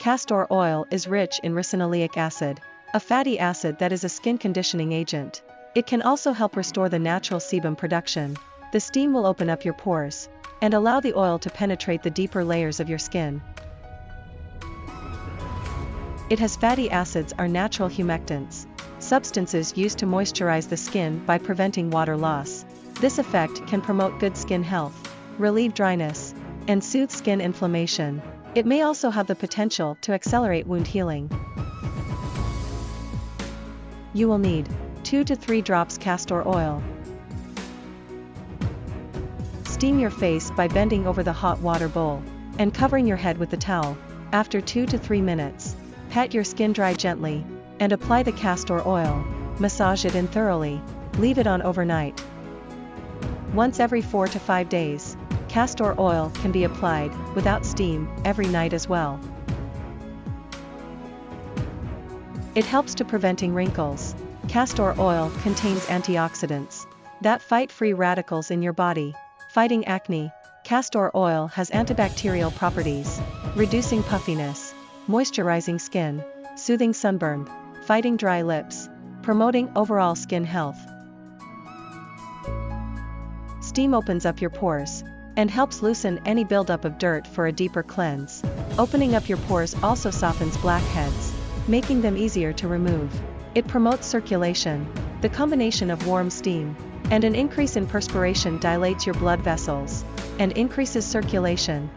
Castor oil is rich in ricinoleic acid, a fatty acid that is a skin conditioning agent. It can also help restore the natural sebum production. The steam will open up your pores and allow the oil to penetrate the deeper layers of your skin. It has fatty acids are natural humectants, substances used to moisturize the skin by preventing water loss. This effect can promote good skin health, relieve dryness, and soothe skin inflammation. It may also have the potential to accelerate wound healing. You will need 2 to 3 drops castor oil. Steam your face by bending over the hot water bowl and covering your head with the towel. After 2 to 3 minutes, pat your skin dry gently and apply the castor oil. Massage it in thoroughly. Leave it on overnight. Once every 4 to 5 days, castor oil can be applied without steam every night as well. It helps to preventing wrinkles. Castor oil contains antioxidants that fight free radicals in your body, fighting acne. Castor oil has antibacterial properties, reducing puffiness, moisturizing skin, soothing sunburn, fighting dry lips, promoting overall skin health. Steam opens up your pores and helps loosen any buildup of dirt for a deeper cleanse. Opening up your pores also softens blackheads, making them easier to remove. It promotes circulation. The combination of warm steam and an increase in perspiration dilates your blood vessels and increases circulation,